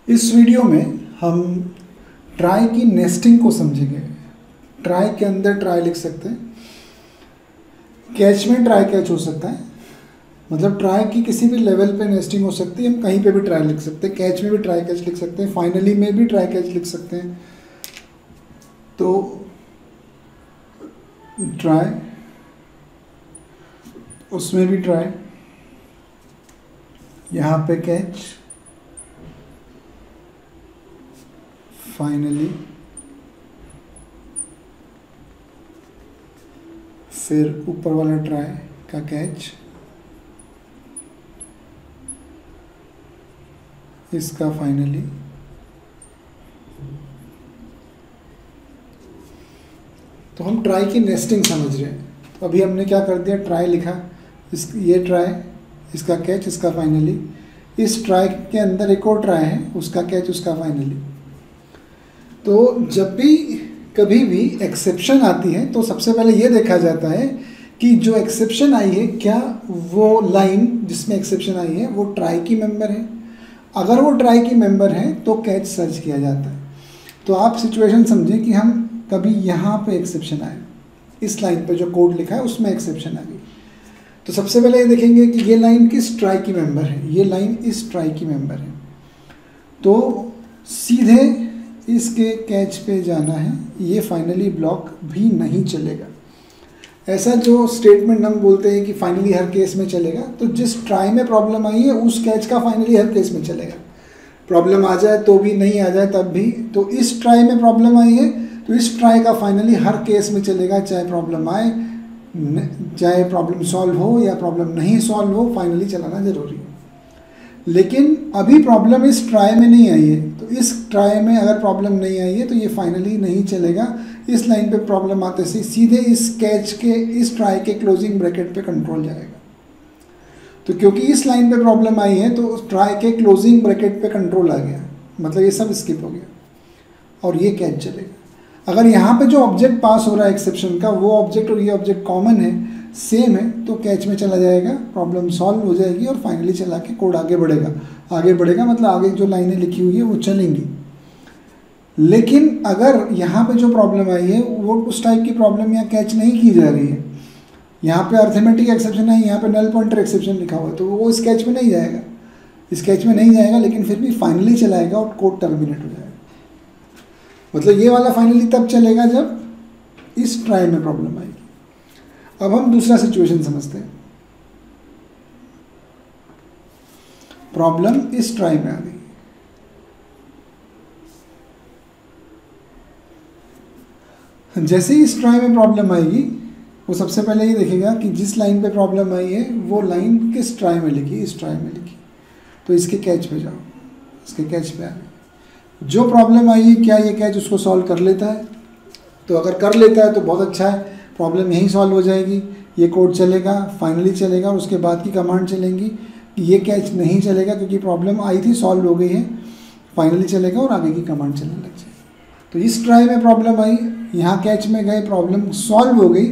इस वीडियो में हम ट्राई की नेस्टिंग को समझेंगे। ट्राई के अंदर ट्राई लिख सकते हैं, कैच में ट्राई कैच हो सकता है, मतलब ट्राई की किसी भी लेवल पे नेस्टिंग हो सकती है। हम कहीं पे भी ट्राई लिख सकते हैं, कैच में भी ट्राई कैच लिख सकते हैं, फाइनली में भी ट्राई कैच लिख सकते हैं। तो ट्राई, उसमें भी ट्राई, यहाँ पे कैच, फाइनली, फिर ऊपर वाला ट्राई का कैच, इसका फाइनली, तो हम ट्राई की नेस्टिंग समझ रहे हैं। तो अभी हमने क्या कर दिया, ट्राई लिखा, ये ट्राई, इसका कैच, इसका फाइनली, इस ट्राई के अंदर एक और ट्राई है, उसका कैच, उसका फाइनली। तो जब भी कभी भी एक्सेप्शन आती है तो सबसे पहले ये देखा जाता है कि जो एक्सेप्शन आई है, क्या वो लाइन जिसमें एक्सेप्शन आई है वो ट्राई की मेंबर है। अगर वो ट्राई की मेंबर है तो कैच सर्च किया जाता है। तो आप सिचुएशन समझें कि हम कभी यहाँ पे एक्सेप्शन आए, इस लाइन पे जो कोड लिखा है उसमें एक्सेप्शन आ गई, तो सबसे पहले ये देखेंगे कि ये लाइन किस ट्राई की मेंबर है, ये लाइन इस ट्राई की मेंबर है। तो सीधे इसके कैच पे जाना है, ये फाइनली ब्लॉक भी नहीं चलेगा। ऐसा जो स्टेटमेंट हम बोलते हैं कि फाइनली हर केस में चलेगा, तो जिस ट्राई में प्रॉब्लम आई है उस कैच का फाइनली हर केस में चलेगा। प्रॉब्लम आ जाए तो भी, नहीं आ जाए तब भी। तो इस ट्राई में प्रॉब्लम आई है तो इस ट्राई का फाइनली हर केस में चलेगा, चाहे प्रॉब्लम आए, चाहे प्रॉब्लम सॉल्व हो या प्रॉब्लम नहीं सॉल्व हो, फाइनली चलाना ज़रूरी है। लेकिन अभी प्रॉब्लम इस ट्राई में नहीं आई है, तो इस ट्राई में अगर प्रॉब्लम नहीं आई है तो ये फाइनली नहीं चलेगा। इस लाइन पे प्रॉब्लम आते से सीधे इस कैच के, इस ट्राई के क्लोजिंग ब्रैकेट पे कंट्रोल जाएगा। तो क्योंकि इस लाइन पे प्रॉब्लम आई है तो ट्राई के क्लोजिंग ब्रैकेट पे कंट्रोल आ गया, मतलब ये सब स्किप हो गया और ये कैच चलेगा। अगर यहाँ पे जो ऑब्जेक्ट पास हो रहा है एक्सेप्शन का, वो ऑब्जेक्ट और ये ऑब्जेक्ट कॉमन है, सेम है, तो कैच में चला जाएगा, प्रॉब्लम सॉल्व हो जाएगी और फाइनली चला के कोड आगे बढ़ेगा। आगे बढ़ेगा मतलब आगे जो लाइनें लिखी हुई है वो चलेंगी। लेकिन अगर यहाँ पे जो प्रॉब्लम आई है वो उस टाइप की प्रॉब्लम यहाँ कैच नहीं की जा रही है, यहाँ पे अर्थमेटिक एक्सेप्शन है, यहाँ पे नल पॉइंटर एक्सेप्शन लिखा हुआ है, तो वो इस कैच में नहीं जाएगा, इस कैच में नहीं जाएगा, लेकिन फिर भी फाइनली चलाएगा और कोड टर्मिनेट हो जाएगा। मतलब ये वाला फाइनली तब चलेगा जब इस ट्राई में प्रॉब्लम आएगी। अब हम दूसरा सिचुएशन समझते हैं। प्रॉब्लम इस ट्राई में आ गई, जैसे ही इस ट्राई में प्रॉब्लम आएगी वो सबसे पहले ये देखेगा कि जिस लाइन पे प्रॉब्लम आई है वो लाइन किस ट्राई में लिखी, इस ट्राई में लिखी, तो इसके कैच पे जाओ, इसके कैच पे आ गए। जो प्रॉब्लम आई है क्या ये कैच उसको सॉल्व कर लेता है? तो अगर कर लेता है तो बहुत अच्छा है, प्रॉब्लम यहीं सॉल्व हो जाएगी, ये कोड चलेगा, फाइनली चलेगा और उसके बाद की कमांड चलेंगी कि ये कैच नहीं चलेगा क्योंकि प्रॉब्लम आई थी, सॉल्व हो गई है, फाइनली चलेगा और आगे की कमांड चलने लग जाएगी। तो इस ट्राई में प्रॉब्लम आई, यहाँ कैच में गए, प्रॉब्लम सॉल्व हो गई,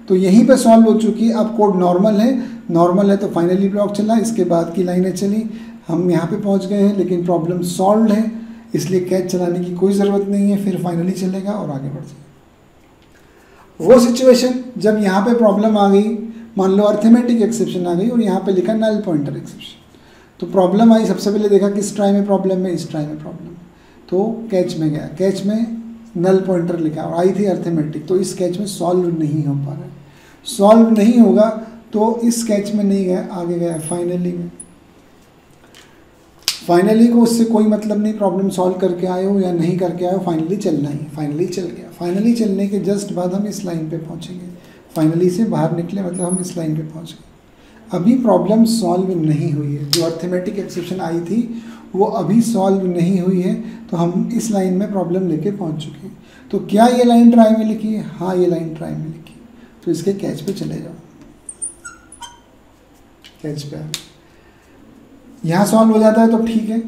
तो यहीं पे सॉल्व हो चुकी है। अब कोड नॉर्मल है तो फाइनली ब्लॉक चला, इसके बाद की लाइनें चली, हम यहाँ पे पहुँच गए हैं, लेकिन प्रॉब्लम सॉल्व है इसलिए कैच चलाने की कोई ज़रूरत नहीं है, फिर फाइनली चलेगा और आगे बढ़ जाएगा। वो सिचुएशन जब यहाँ पे प्रॉब्लम आ गई, मान लो अर्थमेटिक एक्सेप्शन आ गई और यहाँ पे लिखा नल पॉइंटर एक्सेप्शन, तो प्रॉब्लम आई, सबसे पहले देखा कि इस ट्राई में प्रॉब्लम है, इस ट्राई में प्रॉब्लम है, तो कैच में गया, कैच में नल पॉइंटर लिखा और आई थी अर्थमेटिक, तो इस कैच में सॉल्व नहीं हो पा रहा है। सॉल्व नहीं होगा तो इस कैच में नहीं गया, आगे गया फाइनली में। फाइनली को उससे कोई मतलब नहीं, प्रॉब्लम सॉल्व करके आए हो या नहीं करके आए हो, फाइनली चलना ही, फाइनली चल गया। फाइनली चलने के जस्ट बाद हम इस लाइन पे पहुंचेंगे, फाइनली से बाहर निकले मतलब हम इस लाइन पे पहुंच गए। अभी प्रॉब्लम सॉल्व नहीं हुई है, जो अर्थमेटिक एक्सेप्शन आई थी वो अभी सॉल्व नहीं हुई है, तो हम इस लाइन में प्रॉब्लम लेके पहुँच चुके हैं। तो क्या ये लाइन ट्राई में लिखी है? हाँ, ये लाइन ट्राई में लिखी, तो इसके कैच पे चले जाओ, कैच पे यहाँ सॉल्व हो जाता है तो ठीक है,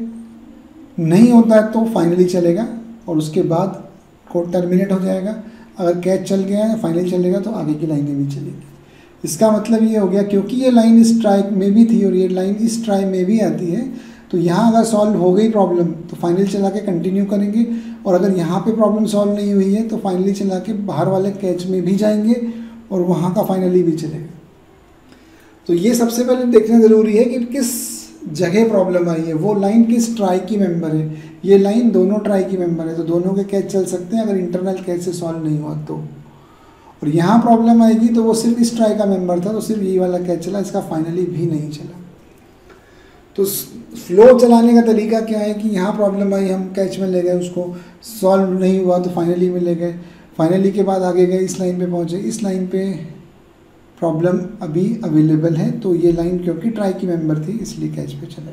नहीं होता है तो फाइनली चलेगा और उसके बाद कोड टर्मिनेट हो जाएगा। अगर कैच चल गया है, फाइनली चलेगा तो आगे की लाइनें भी चलेगी। इसका मतलब ये हो गया क्योंकि ये लाइन इस ट्राई में भी थी और ये लाइन इस ट्राई में भी आती है, तो यहाँ अगर सॉल्व हो गई प्रॉब्लम तो फाइनली चला के कंटिन्यू करेंगे, और अगर यहाँ पे प्रॉब्लम सॉल्व नहीं हुई है तो फाइनली चला के बाहर वाले कैच में भी जाएंगे और वहाँ का फाइनली भी चलेगा। तो ये सबसे पहले देखना ज़रूरी है कि किस जगह प्रॉब्लम आई है, वो लाइन किस ट्राई की मेंबर है। ये लाइन दोनों ट्राई की मेंबर है तो दोनों के कैच चल सकते हैं अगर इंटरनल कैच से सॉल्व नहीं हुआ तो। और यहाँ प्रॉब्लम आएगी तो वो सिर्फ इस ट्राई का मेंबर था तो सिर्फ यही वाला कैच चला, इसका फाइनली भी नहीं चला। तो फ्लो चलाने का तरीका क्या है कि यहाँ प्रॉब्लम आई, हम कैच में ले गए, उसको सॉल्व नहीं हुआ तो फाइनली में ले गए, फाइनली के बाद आगे गए, इस लाइन पे पहुँचे, इस लाइन पे प्रॉब्लम अभी अवेलेबल है तो ये लाइन क्योंकि ट्राई की मेंबर थी इसलिए कैच पे चले।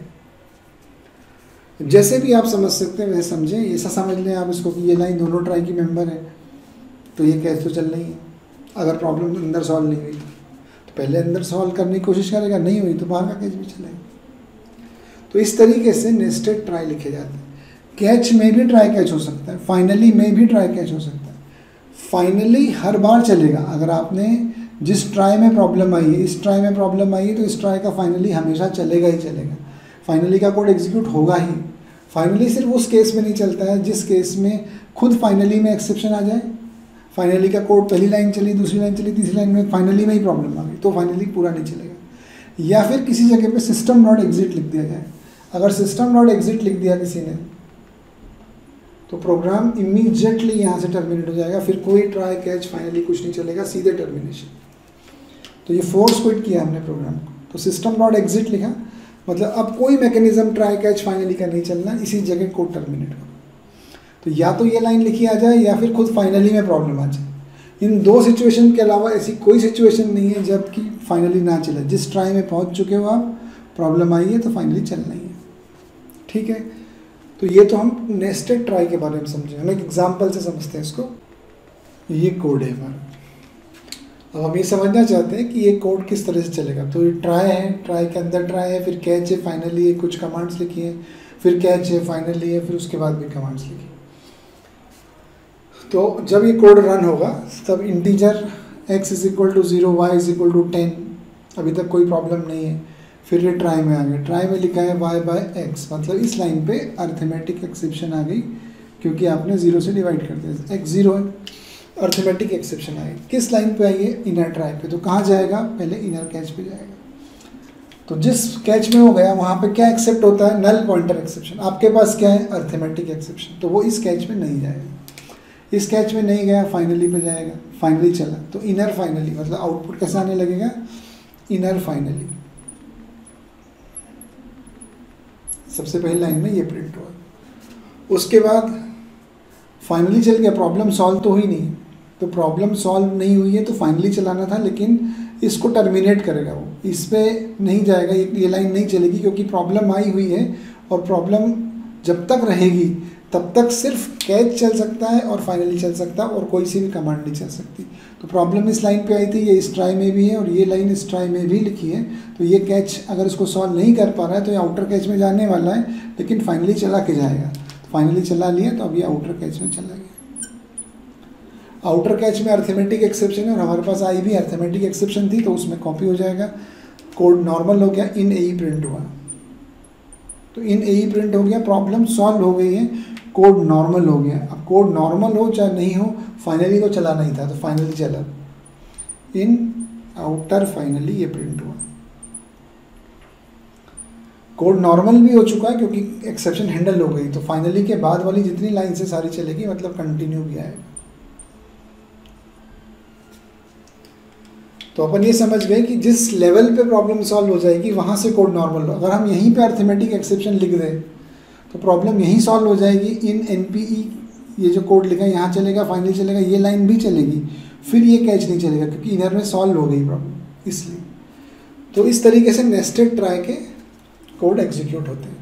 जैसे भी आप समझ सकते हैं वैसे समझें, ऐसा समझ लें आप इसको कि ये लाइन दोनों ट्राई की मेंबर है तो ये कैच तो चल रही है। अगर प्रॉब्लम अंदर सॉल्व नहीं हुई तो पहले अंदर सॉल्व करने की कोशिश करेगा, नहीं हुई तो बाहर का कैच भी चलेगा। तो इस तरीके से नेस्टेड ट्राई लिखे जाते हैं। कैच में भी ट्राई कैच हो सकता है, फाइनली में भी ट्राई कैच हो सकता है। फाइनली हर बार चलेगा, अगर आपने जिस ट्राई में प्रॉब्लम आई है, इस ट्राई में प्रॉब्लम आई है तो इस ट्राई का फाइनली हमेशा चलेगा ही चलेगा, फाइनली का कोड एग्जीक्यूट होगा ही। फाइनली सिर्फ उस केस में नहीं चलता है जिस केस में खुद फाइनली में एक्सेप्शन आ जाए, फाइनली का कोड पहली लाइन चली, दूसरी लाइन चली, तीसरी लाइन में फाइनली में ही प्रॉब्लम आ गई तो फाइनली पूरा नहीं चलेगा। या फिर किसी जगह पे सिस्टम डॉट एग्जिट लिख दिया जाए, अगर सिस्टम डॉट एग्जिट लिख दिया किसी ने तो प्रोग्राम इमीडिएटली यहाँ से टर्मिनेट हो जाएगा, फिर कोई ट्राई कैच फाइनली कुछ नहीं चलेगा, सीधे टर्मिनेशन। तो ये फोर्स क्विट किया हमने प्रोग्राम को, तो सिस्टम डॉट एग्जिट लिखा मतलब अब कोई मैकेनिज्म ट्राई कैच फाइनली का नहीं चलना, इसी जगह कोड टर्मिनेट करो। तो या तो ये लाइन लिखी आ जाए या फिर खुद फाइनली में प्रॉब्लम आ जाए। इन दो सिचुएशन के अलावा ऐसी कोई सिचुएशन नहीं है जबकि फाइनली ना चले। जिस ट्राई में पहुंच चुके हो आप, प्रॉब्लम आई है तो फाइनली चलना ही है। ठीक है, तो ये तो हम नेस्टेड ट्राई के बारे में समझे, हम एक एग्जाम्पल से समझते हैं इसको। ये कोड है हमारा, अब हम ये समझना चाहते हैं कि ये कोड किस तरह से चलेगा। तो ये ट्राई है, ट्राई के अंदर ट्राई है, फिर कैच है, फाइनली है, कुछ कमांड्स लिखी है, फिर कैच है, फाइनली है, फिर उसके बाद भी कमांड्स लिखी। तो जब ये कोड रन होगा तब इंटीजर x = 0, y = 10, अभी तक कोई प्रॉब्लम नहीं है। फिर ये ट्राई में आ गया, ट्राई में लिखा है y/x, मतलब इस लाइन पे अर्थमेटिक एक्सेप्शन आ गई क्योंकि आपने 0 से डिवाइड कर दिया, x 0 है, अर्थमेटिक एक्सेप्शन आई। किस लाइन पे आई है? इनर ट्राई पे। तो कहाँ जाएगा? पहले इनर कैच पे जाएगा। तो जिस कैच में हो गया वहाँ पे क्या एक्सेप्ट होता है? Null pointer exception. आपके पास क्या है? Arithmetic exception. तो वो इस कैच में नहीं जाएगा, इस कैच में नहीं गया, फाइनली पे जाएगा, फाइनली चला तो इनर फाइनली, मतलब आउटपुट कैसा आने लगेगा? Inner finally. सबसे पहली लाइन में ये प्रिंट हुआ। उसके बाद फाइनली चल गया, प्रॉब्लम सॉल्व तो हुई नहीं। तो प्रॉब्लम सॉल्व नहीं हुई है तो फाइनली चलाना था, लेकिन इसको टर्मिनेट करेगा वो, इस पर नहीं जाएगा, ये लाइन नहीं चलेगी क्योंकि प्रॉब्लम आई हुई है और प्रॉब्लम जब तक रहेगी तब तक सिर्फ कैच चल सकता है और फाइनली चल सकता है और कोई सी भी कमांड नहीं चल सकती। तो प्रॉब्लम इस लाइन पे आई थी, ये इस ट्राई में भी है और ये लाइन इस ट्राई में भी लिखी है। तो ये कैच अगर इसको सॉल्व नहीं कर पा रहा है तो ये आउटर कैच में जाने वाला है, लेकिन फाइनली चला के जाएगा। फाइनली चला लिया तो अब ये आउटर कैच में चला गया। आउटर कैच में अर्थमेटिक एक्सेप्शन है और हमारे पास आई भी अर्थमेटिक एक्सेप्शन थी तो उसमें कॉपी हो जाएगा। कोड नॉर्मल हो गया, इन ए प्रिंट हुआ, तो इन ए प्रिंट हो गया, प्रॉब्लम सॉल्व हो गई है, कोड नॉर्मल हो गया। अब कोड नॉर्मल हो चाहे नहीं हो, फाइनली तो चला नहीं था तो फाइनली चला, इन आउटर फाइनली ये प्रिंट हुआ। कोड नॉर्मल भी हो चुका है क्योंकि एक्सेप्शन हैंडल हो गई, तो फाइनली के बाद वाली जितनी लाइन से सारी चलेगी, मतलब कंटिन्यू भी आएगा। तो अपन ये समझ गए कि जिस लेवल पे प्रॉब्लम सॉल्व हो जाएगी वहाँ से कोड नॉर्मल हो। अगर हम यहीं पे अर्थमेटिक एक्सेप्शन लिख दें तो प्रॉब्लम यहीं सॉल्व हो जाएगी। इन NPE ये जो कोड लिखा है यहाँ चलेगा, फाइनली चलेगा, ये लाइन भी चलेगी, फिर ये कैच नहीं चलेगा क्योंकि इनर में सॉल्व हो गई प्रॉब्लम, इसलिए। तो इस तरीके से नेस्टेड ट्राई के कोड एग्जीक्यूट होते हैं।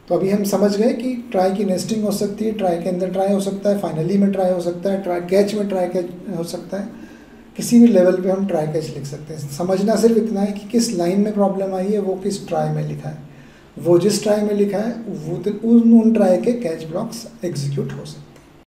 तो अभी हम समझ गए कि ट्राई की नेस्टिंग हो सकती है, ट्राई के अंदर ट्राई हो सकता है, फाइनली में ट्राई हो सकता है, ट्राई कैच में ट्राई कैच हो सकता है, किसी भी लेवल पे हम ट्राई कैच लिख सकते हैं। समझना सिर्फ इतना है कि किस लाइन में प्रॉब्लम आई है, वो किस ट्राई में लिखा है, वो जिस ट्राई में लिखा है वो उन ट्राई के कैच ब्लॉक्स एग्जीक्यूट हो सकते हैं।